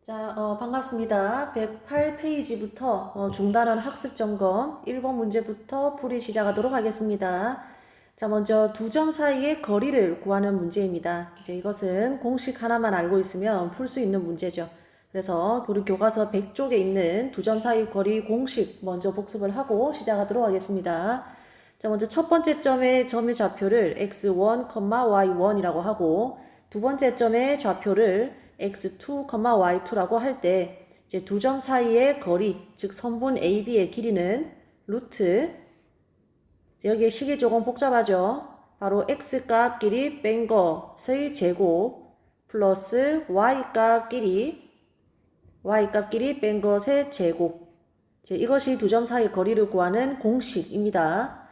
반갑습니다. 108페이지부터 중단원 학습 점검 1번 문제부터 풀이 시작하도록 하겠습니다. 먼저 두 점 사이의 거리를 구하는 문제입니다. 이제 이것은 공식 하나만 알고 있으면 풀 수 있는 문제죠. 그래서 우리 교과서 100쪽에 있는 두 점 사이 거리 공식 먼저 복습을 하고 시작하도록 하겠습니다. 먼저 첫 번째 점의 점유 좌표를 x1, y1이라고 하고 두 번째 점의 좌표를 x2, y2라고 할 때 이제 두 점 사이의 거리, 즉 선분 AB의 길이는 루트, 여기에 식이 조금 복잡하죠. 바로 x값 길이 뺀 것의 제곱 플러스 y값 길이 뺀 것의 제곱. 이것이 두 점 사이의 거리를 구하는 공식입니다.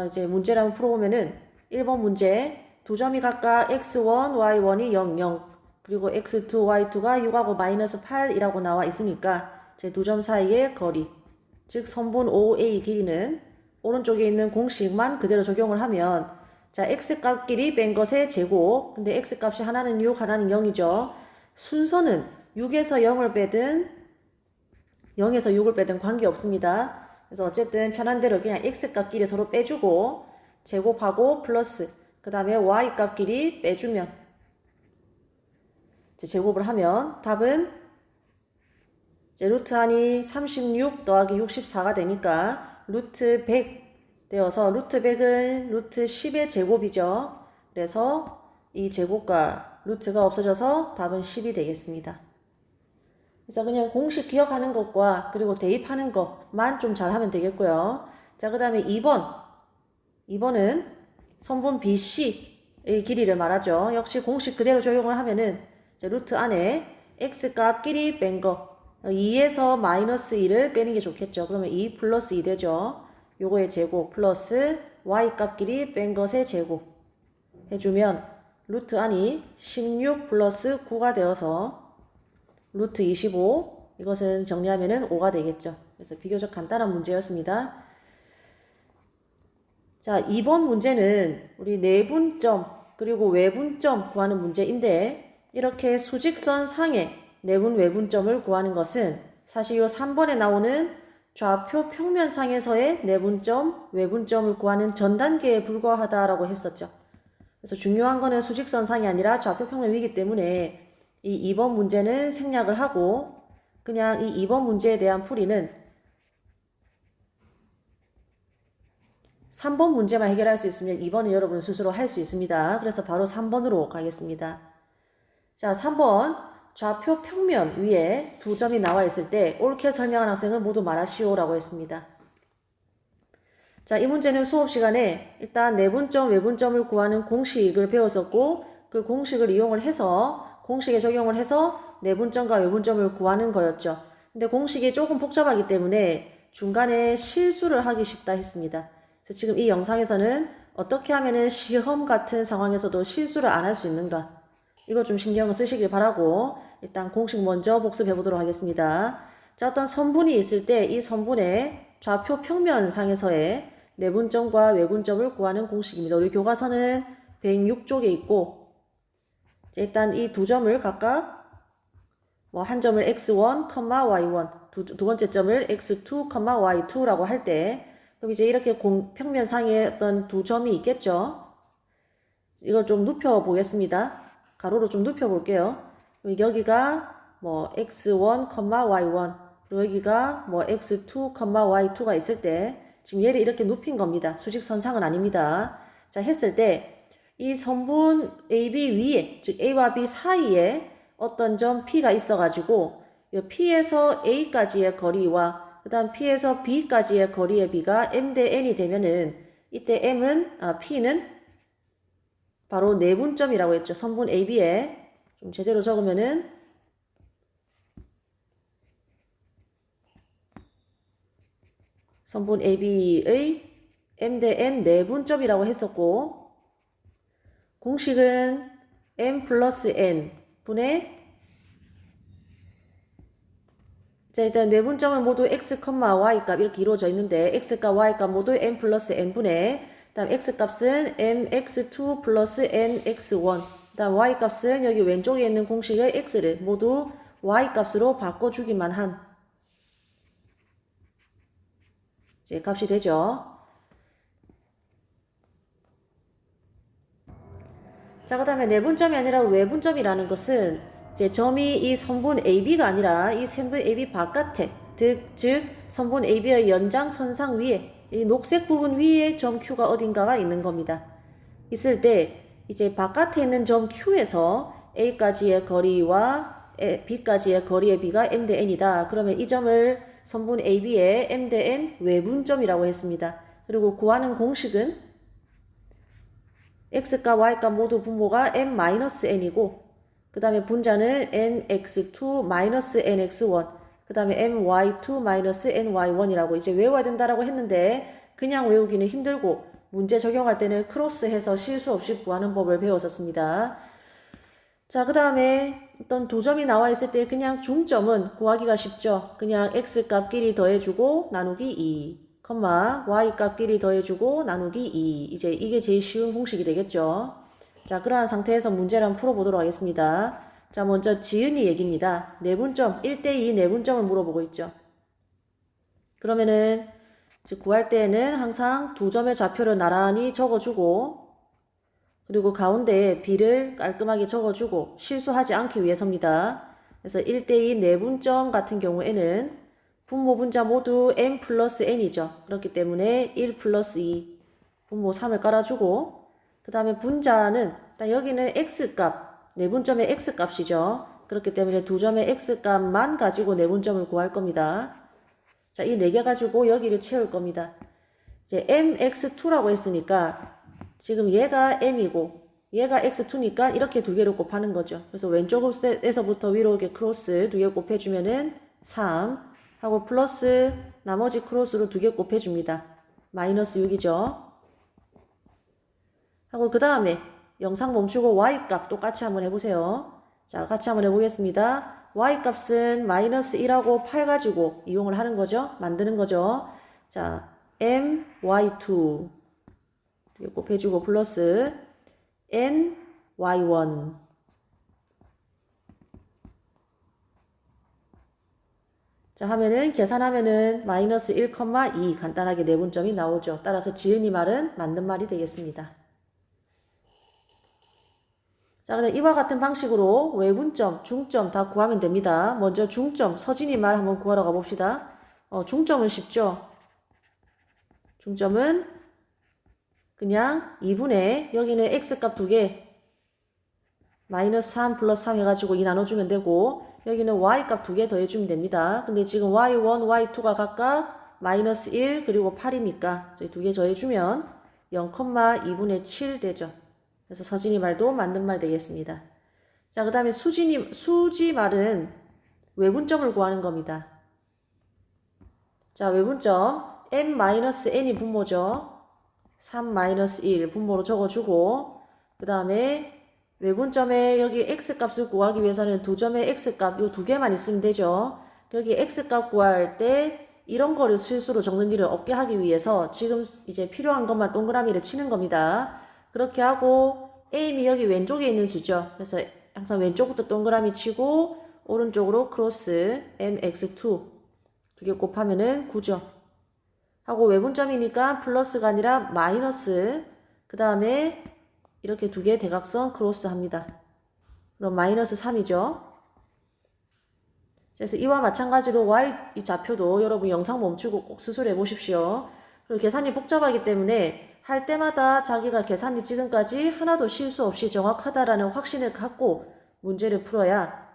이제 문제를 한번 풀어보면은 1번 문제 두 점이 각각 x1, y1이 0, 0 그리고 x2, y2가 6하고 마이너스 8이라고 나와 있으니까 제 두 점 사이의 거리, 즉 선분 OA 길이는 오른쪽에 있는 공식만 그대로 적용을 하면 x값끼리 뺀 것의 제곱, 근데 x값이 하나는 6, 하나는 0이죠. 순서는 6에서 0을 빼든 0에서 6을 빼든 관계없습니다. 그래서 어쨌든 편한 대로 그냥 x값끼리 서로 빼주고 제곱하고 플러스 그 다음에 y값끼리 빼주면 제곱을 하면 답은 루트 안이 36 더하기 64가 되니까 루트 100 되어서 루트 100은 루트 10의 제곱이죠. 그래서 이 제곱과 루트가 없어져서 답은 10이 되겠습니다. 그래서 그냥 공식 기억하는 것과 그리고 대입하는 것만 좀 잘하면 되겠고요. 그 다음에 2번은 선분 BC의 길이를 말하죠. 역시 공식 그대로 적용을 하면은 루트 안에 x값 끼리 뺀 거 2에서 마이너스 2를 빼는 게 좋겠죠. 그러면 2 플러스 2 되죠. 요거의 제곱 플러스 y값 끼리 뺀 것의 제곱 해주면 루트 안이 16 플러스 9가 되어서 루트 25 이것은 정리하면은 5가 되겠죠. 그래서 비교적 간단한 문제였습니다. 2번 문제는 우리 내분점 그리고 외분점 구하는 문제인데 이렇게 수직선 상의 내분 외분점을 구하는 것은 사실 이 3번에 나오는 좌표 평면상에서의 내분점, 외분점을 구하는 전 단계에 불과하다라고 했었죠. 그래서 중요한 거는 수직선 상이 아니라 좌표 평면 위이기 때문에 이 2번 문제는 생략을 하고 그냥 이 2번 문제에 대한 풀이는 3번 문제만 해결할 수 있으면 2번은 여러분 스스로 할 수 있습니다. 그래서 바로 3번으로 가겠습니다. 3번 좌표 평면 위에 두 점이 나와 있을 때 옳게 설명한 학생을 모두 말하시오라고 했습니다. 이 문제는 수업 시간에 일단 내분점, 외분점을 구하는 공식을 배웠었고 그 공식을 이용을 해서 공식에 적용을 해서 내분점과 외분점을 구하는 거였죠. 근데 공식이 조금 복잡하기 때문에 중간에 실수를 하기 쉽다 했습니다. 그래서 지금 이 영상에서는 어떻게 하면은 시험 같은 상황에서도 실수를 안 할 수 있는가 이거 좀 신경을 쓰시길 바라고 일단 공식 먼저 복습해 보도록 하겠습니다. 어떤 선분이 있을 때 이 선분의 좌표 평면상에서의 내분점과 외분점을 구하는 공식입니다. 우리 교과서는 106쪽에 있고 일단 이 두 점을 각각 한 점을 x1, y1 두 번째 점을 x2, y2라고 할 때 그럼 이제 이렇게 평면상에 어떤 두 점이 있겠죠. 이걸 좀 눕혀 보겠습니다. 가로로 좀 눕혀 볼게요. 여기가 x1, y1 그리고 여기가 x2, y2가 있을 때 지금 얘를 이렇게 눕힌 겁니다. 수직선상은 아닙니다. 했을 때 이 선분 AB 위에 즉 A와 B 사이에 어떤 점 P가 있어가지고 이 P에서 A까지의 거리와 그 다음 P에서 B까지의 거리의 B가 M 대 N이 되면은 이때 P는 바로 내분점이라고 했죠. 선분 AB에 좀 제대로 적으면은 선분 AB의 M 대 N 내분점이라고 했었고 공식은 M 플러스 N 분의 일단 내분점은 모두 x, y 값 이렇게 이루어져 있는데 x값, y값 모두 n 플러스 n 분의 다음 x값은 mx2 플러스 nx1 다음 y값은 여기 왼쪽에 있는 공식의 x를 모두 y 값으로 바꿔주기만 한 이제 값이 되죠. 자, 그 다음에 내분점이 아니라 외분점이라는 것은 이제 점이 이 선분 AB가 아니라 이 선분 AB 바깥에, 즉 선분 AB의 연장선상 위에, 이 녹색 부분 위에 점 Q가 어딘가가 있는 겁니다. 있을 때 이제 바깥에 있는 점 Q에서 A까지의 거리와 B까지의 거리의 B가 M 대 N이다. 그러면 이 점을 선분 AB의 M 대 N 외분점이라고 했습니다. 그리고 구하는 공식은 x값 y값 모두 분모가 m-n이고 그 다음에 분자는 nx2-nx1 그 다음에 my2-ny1이라고 이제 외워야 된다라고 했는데 그냥 외우기는 힘들고 문제 적용할 때는 크로스해서 실수 없이 구하는 법을 배웠었습니다. 자, 그 다음에 어떤 두 점이 나와 있을 때 그냥 중점은 구하기가 쉽죠. 그냥 x값끼리 더해주고 나누기 2 y값끼리 더해주고 나누기 2 이제 이게 제일 쉬운 공식이 되겠죠. 자, 그러한 상태에서 문제를 한번 풀어보도록 하겠습니다. 자, 먼저 지은이 얘기입니다. 내분점 1대2 내분점을 물어보고 있죠. 그러면은 즉 구할 때에는 항상 두 점의 좌표를 나란히 적어주고 그리고 가운데에 B를 깔끔하게 적어주고 실수하지 않기 위해서입니다. 그래서 1대2 내분점 같은 경우에는 분모 분자 모두 m 플러스 n이죠. 그렇기 때문에 1 플러스 2 분모 3을 깔아주고 그 다음에 분자는 여기는 x값 내분점의 x값이죠. 그렇기 때문에 두 점의 x값만 가지고 내분점을 구할 겁니다. 자, 이 4개 가지고 여기를 채울 겁니다. 이제 mx2라고 했으니까 지금 얘가 m이고 얘가 x2니까 이렇게 두 개를 곱하는 거죠. 그래서 왼쪽에서부터 위로 이렇게 크로스 두 개 곱해주면은 3 하고 플러스 나머지 크로스로 두 개 곱해줍니다. 마이너스 6이죠. 하고 그 다음에 영상 멈추고 y값 똑같이 한번 해보세요. 자, 같이 한번 해보겠습니다. y값은 마이너스 1하고 8 가지고 이용을 하는 거죠. 만드는 거죠. 자, my2 두 개 곱해주고 플러스 ny1 자, 하면은 계산하면은 마이너스 1,2 간단하게 내분점이 나오죠. 따라서 지은이 말은 맞는 말이 되겠습니다. 자, 그럼 이와 같은 방식으로 외분점, 중점 다 구하면 됩니다. 먼저 중점, 서진이 말 한번 구하러 가봅시다. 중점은 쉽죠. 중점은 그냥 2분의 여기는 x값 2개 마이너스 3 플러스 3 해가지고 2 나눠주면 되고 여기는 y값 2개 더해주면 됩니다. 근데 지금 y1, y2가 각각 마이너스 1 그리고 8이니까 저희 2개 더해주면 0,2분의 7 되죠. 그래서 서진이 말도 맞는 말 되겠습니다. 자, 그 다음에 수지 말은 외분점을 구하는 겁니다. 자, 외분점 m-n이 분모죠. 3-1 분모로 적어주고 그 다음에 외분점에 여기 x값을 구하기 위해서는 두 점의 x값 요 두 개만 있으면 되죠. 여기 x값 구할 때 이런 거를 실수로 적는 일을 없게 하기 위해서 지금 이제 필요한 것만 동그라미를 치는 겁니다. 그렇게 하고 a임이 여기 왼쪽에 있는 수죠. 그래서 항상 왼쪽부터 동그라미 치고 오른쪽으로 크로스 mx2 두 개 곱하면은 9죠. 하고 외분점이니까 플러스가 아니라 마이너스 그 다음에 이렇게 두 개의 대각선 크로스 합니다. 그럼 마이너스 3이죠. 그래서 이와 마찬가지로 y 이 좌표도 여러분 영상 멈추고 꼭 스스로 해보십시오. 그리고 계산이 복잡하기 때문에 할 때마다 자기가 계산이 지금까지 하나도 실수 없이 정확하다라는 확신을 갖고 문제를 풀어야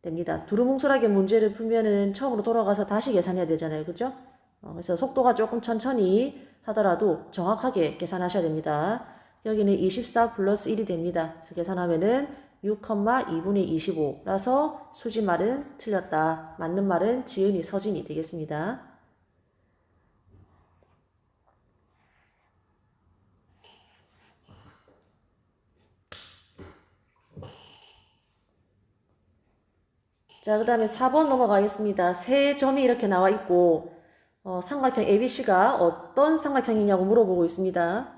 됩니다. 두루뭉술하게 문제를 풀면은 처음으로 돌아가서 다시 계산해야 되잖아요. 그죠? 그래서 속도가 조금 천천히 하더라도 정확하게 계산하셔야 됩니다. 여기는 24 플러스 1이 됩니다. 그래서 계산하면은 6,2분의 25라서 수지 말은 틀렸다. 맞는 말은 지은이 서진이 되겠습니다. 자, 그 다음에 4번 넘어가겠습니다. 세 점이 이렇게 나와 있고 삼각형 ABC가 어떤 삼각형이냐고 물어보고 있습니다.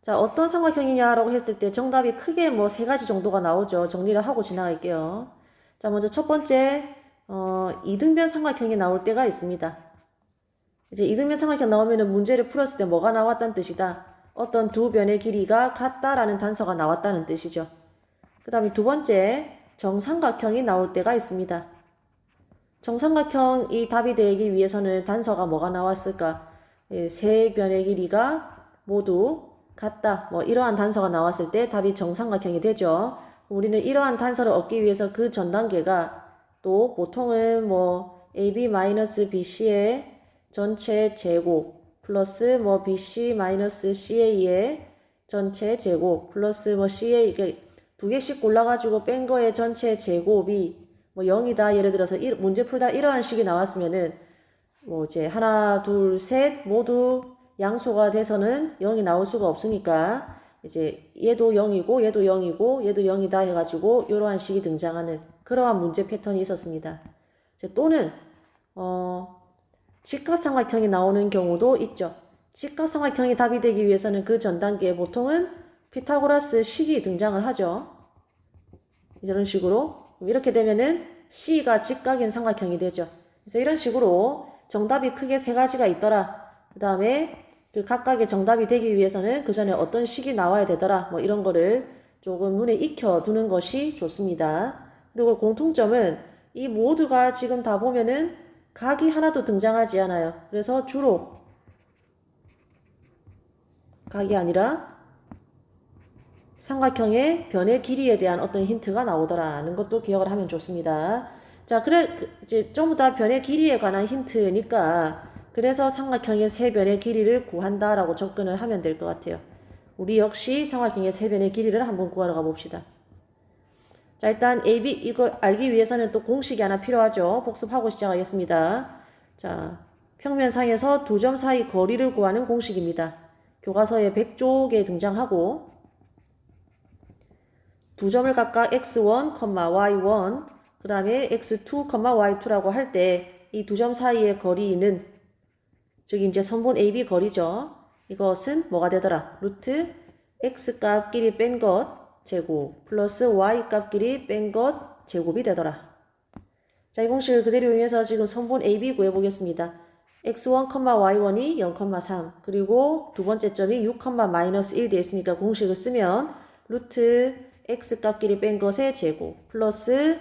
자, 어떤 삼각형이냐라고 했을 때 정답이 크게 뭐 3가지 정도가 나오죠. 정리를 하고 지나갈게요. 자, 먼저 첫 번째 이등변 삼각형이 나올 때가 있습니다. 이제 이등변 삼각형 나오면은 문제를 풀었을 때 뭐가 나왔다는 뜻이다. 어떤 두 변의 길이가 같다라는 단서가 나왔다는 뜻이죠. 그 다음에 두 번째, 정삼각형이 나올 때가 있습니다. 정삼각형이 답이 되기 위해서는 단서가 뭐가 나왔을까? 세 변의 길이가 모두 같다. 뭐 이러한 단서가 나왔을 때 답이 정삼각형이 되죠. 우리는 이러한 단서를 얻기 위해서 그 전 단계가 또 보통은 뭐 AB-BC의 전체 제곱 플러스 뭐 BC-CA의 전체 제곱 플러스 뭐 CA 이게 두 개씩 골라가지고 뺀 거의 전체 제곱이 뭐 0이다. 예를 들어서 문제 풀다 이러한 식이 나왔으면은 뭐 이제 하나, 둘, 셋 모두 양수가 돼서는 0이 나올 수가 없으니까 이제 얘도 0이고 얘도 0이고 얘도 0이다 해가지고 이러한 식이 등장하는 그러한 문제 패턴이 있었습니다. 또는 직각삼각형이 나오는 경우도 있죠. 직각삼각형이 답이 되기 위해서는 그 전 단계에 보통은 피타고라스 식이 등장을 하죠. 이런 식으로 이렇게 되면은 C가 직각인 삼각형이 되죠. 그래서 이런 식으로 정답이 크게 세 가지가 있더라. 그 다음에 그 각각의 정답이 되기 위해서는 그 전에 어떤 식이 나와야 되더라. 뭐 이런 거를 조금 눈에 익혀두는 것이 좋습니다. 그리고 공통점은 이 모두가 지금 다 보면은 각이 하나도 등장하지 않아요. 그래서 주로 각이 아니라 삼각형의 변의 길이에 대한 어떤 힌트가 나오더라는 것도 기억을 하면 좋습니다. 자, 이제 전부 다 변의 길이에 관한 힌트니까 그래서 삼각형의 세 변의 길이를 구한다라고 접근을 하면 될 것 같아요. 우리 역시 삼각형의 세 변의 길이를 한번 구하러 가봅시다. 자, 일단 AB 이거 알기 위해서는 또 공식이 하나 필요하죠. 복습하고 시작하겠습니다. 자, 평면상에서 두 점 사이 거리를 구하는 공식입니다. 교과서의 100쪽에 등장하고 두 점을 각각 x1, y1, 그 다음에 x2, y2라고 할 때 이 두 점 사이의 거리는 즉 이제 선분 AB 거리죠. 이것은 뭐가 되더라? 루트 x 값끼리 뺀 것 제곱 플러스 y 값끼리 뺀 것 제곱이 되더라. 자, 이 공식을 그대로 이용해서 지금 선분 AB 구해보겠습니다. x1, y1이 0,3 그리고 두 번째 점이 6, -1 돼 있으니까 공식을 쓰면 루트 x 값끼리 뺀 것의 제곱 플러스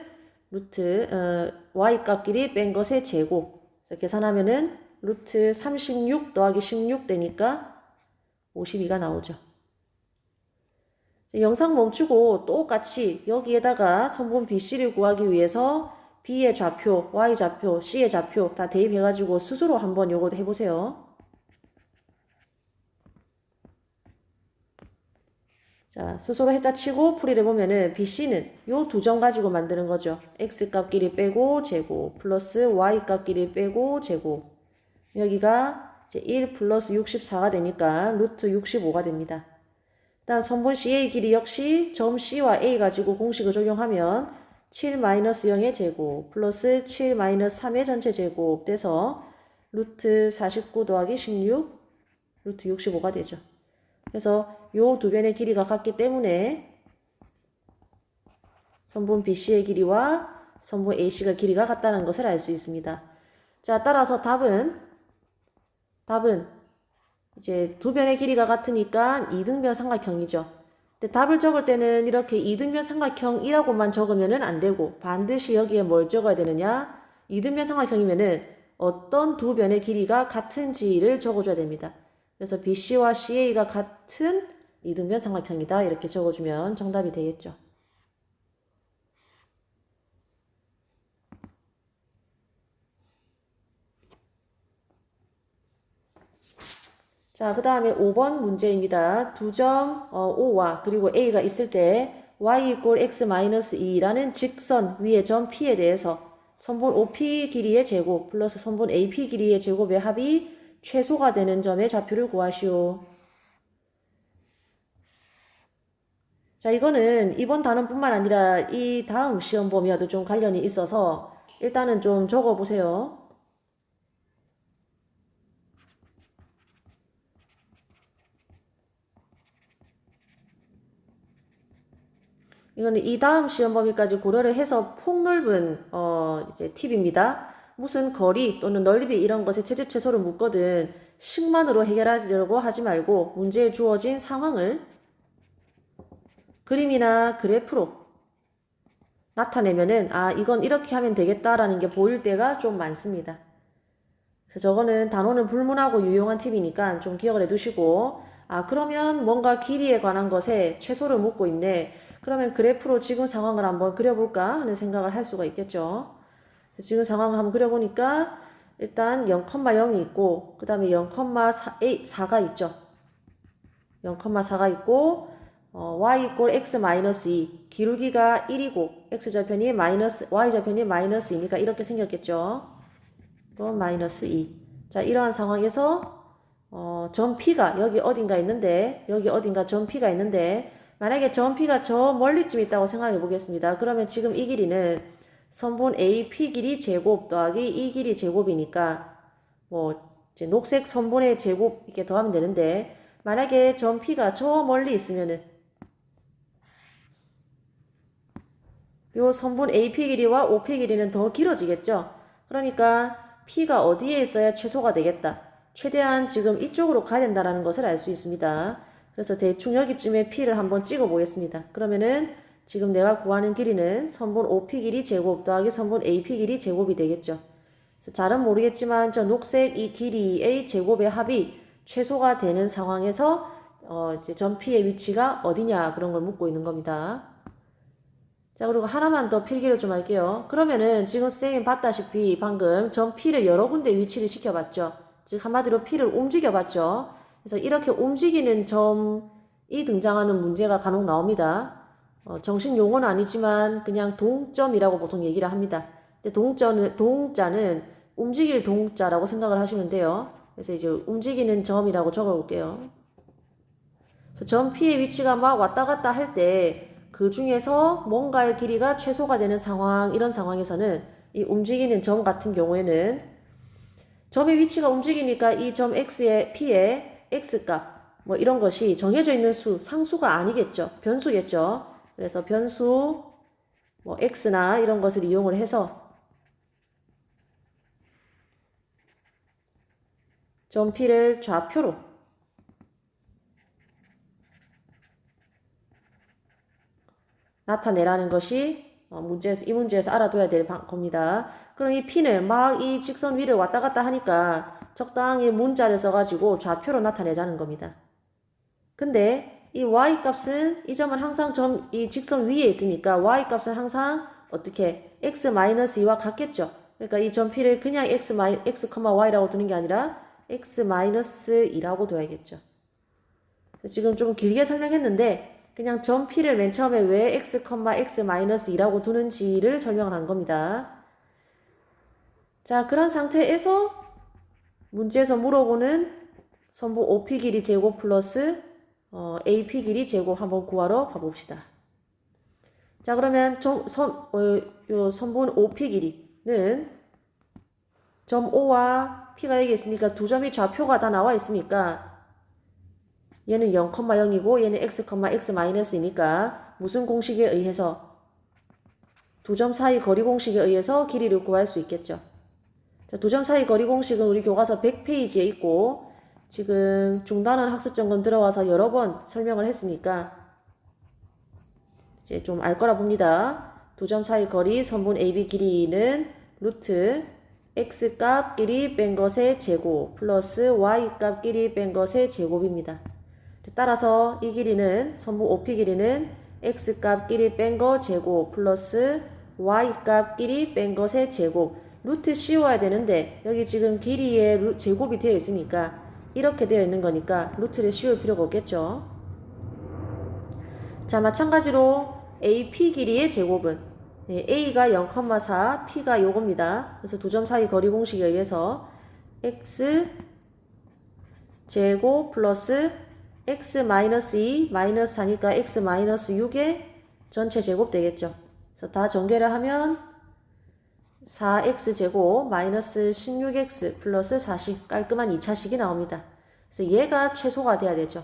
루트 y 값끼리 뺀 것의 제곱 그래서 계산하면은 루트 36 더하기 16 되니까 52가 나오죠. 영상 멈추고 똑같이 여기에다가 선분 BC를 구하기 위해서 B의 좌표, Y 좌표, C의 좌표 다 대입해가지고 스스로 한번 요거 해보세요. 자, 스스로 했다 치고 풀이를 보면은 BC는 요 두 점 가지고 만드는 거죠. X 값끼리 빼고 제곱 플러스 Y 값끼리 빼고 제곱 여기가 이제 1 플러스 64가 되니까 루트 65가 됩니다. 일단 선분 CA 길이 역시 점 C와 A 가지고 공식을 적용하면 7-0의 제곱 플러스 7-3의 전체 제곱 돼서 루트 49 더하기 16 루트 65가 되죠. 그래서 요 두 변의 길이가 같기 때문에 선분 BC의 길이와 선분 AC가 길이가 같다는 것을 알 수 있습니다. 자, 따라서 답은 이제 두 변의 길이가 같으니까 이등변 삼각형이죠. 근데 답을 적을 때는 이렇게 이등변 삼각형이라고만 적으면 안 되고 반드시 여기에 뭘 적어야 되느냐? 이등변 삼각형이면은 어떤 두 변의 길이가 같은지를 적어줘야 됩니다. 그래서 BC와 CA가 같은 이등변 삼각형이다 이렇게 적어주면 정답이 되겠죠. 자, 그 다음에 5번 문제입니다. 두 점 O와 그리고 A가 있을 때 y = x-2라는 직선 위의 점 P에 대해서 선분 OP 길이의 제곱 플러스 선분 AP 길이의 제곱의 합이 최소가 되는 점의 좌표를 구하시오. 자, 이거는 이번 단원뿐만 아니라 이 다음 시험 범위와도 좀 관련이 있어서 일단은 좀 적어보세요. 이거는 이 다음 시험 범위까지 고려를 해서 폭넓은 이제 팁입니다. 무슨 거리 또는 넓이 이런 것에 최저 최소를 묻거든 식만으로 해결하려고 하지 말고 문제에 주어진 상황을 그림이나 그래프로 나타내면은 아 이건 이렇게 하면 되겠다라는 게 보일 때가 좀 많습니다. 그래서 저거는 단어는 불문하고 유용한 팁이니까 좀 기억을 해두시고 아 그러면 뭔가 길이에 관한 것에 최소를 묻고 있네. 그러면 그래프로 지금 상황을 한번 그려볼까 하는 생각을 할 수가 있겠죠. 그래서 지금 상황을 한번 그려보니까 일단 0,0이 있고 그 다음에 0,4가 있죠. 0,4가 있고 y 이꼴 x 마이너스 2 기울기가 1이고 x절편이 마이너스 y절편이 마이너스 2니까 이렇게 생겼겠죠. 또 마이너스 2. 자 이러한 상황에서 점 P가 여기 어딘가 있는데 여기 어딘가 점 P가 있는데 만약에 점 P가 저 멀리쯤 있다고 생각해 보겠습니다. 그러면 지금 이 길이는 선분 AP 길이 제곱 더하기 이 길이 제곱이니까 뭐 이제 녹색 선분의 제곱 이렇게 더하면 되는데 만약에 점 P가 저 멀리 있으면은 요 선분 AP 길이와 OP 길이는 더 길어지겠죠. 그러니까 P가 어디에 있어야 최소가 되겠다. 최대한 지금 이쪽으로 가야 된다는 것을 알 수 있습니다. 그래서 대충 여기쯤에 P를 한번 찍어 보겠습니다. 그러면은 지금 내가 구하는 길이는 선분 OP 길이 제곱 더하기 선분 AP 길이 제곱이 되겠죠. 잘은 모르겠지만 저 녹색 이 길이의 제곱의 합이 최소가 되는 상황에서 이제 점 P의 위치가 어디냐 그런 걸 묻고 있는 겁니다. 자 그리고 하나만 더 필기를 좀 할게요. 그러면은 지금 쌤이 봤다시피 방금 점 P를 여러 군데 위치를 시켜봤죠. 즉 한마디로 P를 움직여봤죠. 그래서 이렇게 움직이는 점이 등장하는 문제가 간혹 나옵니다. 정식 용어는 아니지만 그냥 동점이라고 보통 얘기를 합니다. 근데 동자는 움직일 동자라고 생각을 하시면 돼요. 그래서 이제 움직이는 점이라고 적어볼게요. 그래서 점 P의 위치가 막 왔다 갔다 할 때 그 중에서 뭔가의 길이가 최소가 되는 상황, 이런 상황에서는 이 움직이는 점 같은 경우에는 점의 위치가 움직이니까 이 점 X의 P의 X값 뭐 이런 것이 정해져 있는 수, 상수가 아니겠죠. 변수겠죠. 그래서 변수 뭐 X나 이런 것을 이용을 해서 점 P를 좌표로 나타내라는 것이 이 문제에서 알아둬야 될 겁니다. 그럼 이 P는 막 이 직선 위를 왔다 갔다 하니까 적당히 문자를 써가지고 좌표로 나타내자는 겁니다. 근데 이 Y 값은 이 점은 항상 이 직선 위에 있으니까 Y 값은 항상 어떻게 X-2와 같겠죠. 그러니까 이 점 P를 그냥 Y라고 두는 게 아니라 X-2라고 둬야겠죠. 지금 좀 길게 설명했는데 그냥 점 P를 맨 처음에 왜 X,X-2라고 두는지를 설명을 한 겁니다. 자, 그런 상태에서 문제에서 물어보는 선분 OP 길이 제곱 플러스 AP 길이 제곱 한번 구하러 가봅시다. 자, 그러면 요 선분 OP 길이는 점 O와 P가 여기 있으니까 두 점이 좌표가 다 나와 있으니까 얘는 0,0이고 얘는 x,x-이니까 무슨 공식에 의해서 두 점 사이 거리 공식에 의해서 길이를 구할 수 있겠죠. 자, 두 점 사이 거리 공식은 우리 교과서 100페이지에 있고 지금 중단원 학습점검 들어와서 여러 번 설명을 했으니까 이제 좀 알 거라 봅니다. 두 점 사이 거리 선분 AB 길이는 루트 x값 길이 뺀 것의 제곱 플러스 y값 길이 뺀 것의 제곱입니다. 따라서 이 길이는 선분 OP 길이는 x값 길이 뺀 거 제곱 플러스 y값 길이 뺀 것의 제곱 루트 씌워야 되는데 여기 지금 길이의 제곱이 되어 있으니까 이렇게 되어 있는 거니까 루트를 씌울 필요가 없겠죠. 자 마찬가지로 AP 길이의 제곱은 A가 0,4 P가 요겁니다. 그래서 두 점 사이 거리 공식에 의해서 x 제곱 플러스 x-2 마이너스 4니까 x-6의 전체 제곱 되겠죠. 그래서 다 전개를 하면 4x제곱 마이너스 16x 플러스 40 깔끔한 2차식이 나옵니다. 그래서 얘가 최소가 돼야 되죠.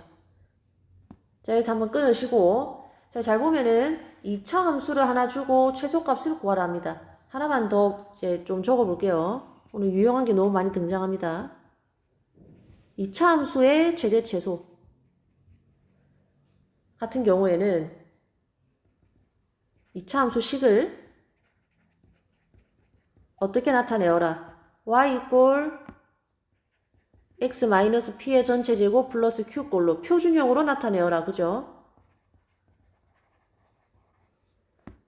자 여기서 한번 끊으시고 자, 잘 보면은 2차 함수를 하나 주고 최소값을 구하라 합니다. 하나만 더 이제 좀 적어 볼게요. 오늘 유용한 게 너무 많이 등장합니다. 2차 함수의 최대 최소 같은 경우에는 2차 함수 식을 어떻게 나타내어라? y 이꼴 x 마이너스 p의 전체 제곱 플러스 q꼴로 표준형으로 나타내어라. 그죠?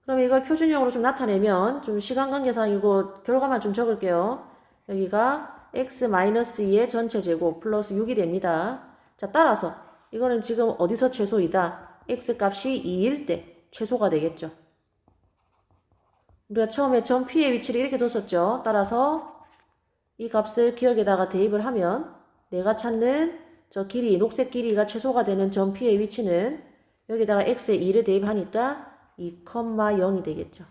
그럼 이걸 표준형으로 좀 나타내면 좀 시간 관계상 이거 결과만 좀 적을게요. 여기가 x 마이너스 2의 전체 제곱 플러스 6이 됩니다. 자, 따라서 이거는 지금 어디서 최소이다? x 값이 2일 때 최소가 되겠죠. 우리가 처음에 점 P의 위치를 이렇게 뒀었죠. 따라서 이 값을 기억에다가 대입을 하면 내가 찾는 저 길이, 녹색 길이가 최소가 되는 점 P의 위치는 여기다가 x에 2를 대입하니까 2,0이 되겠죠.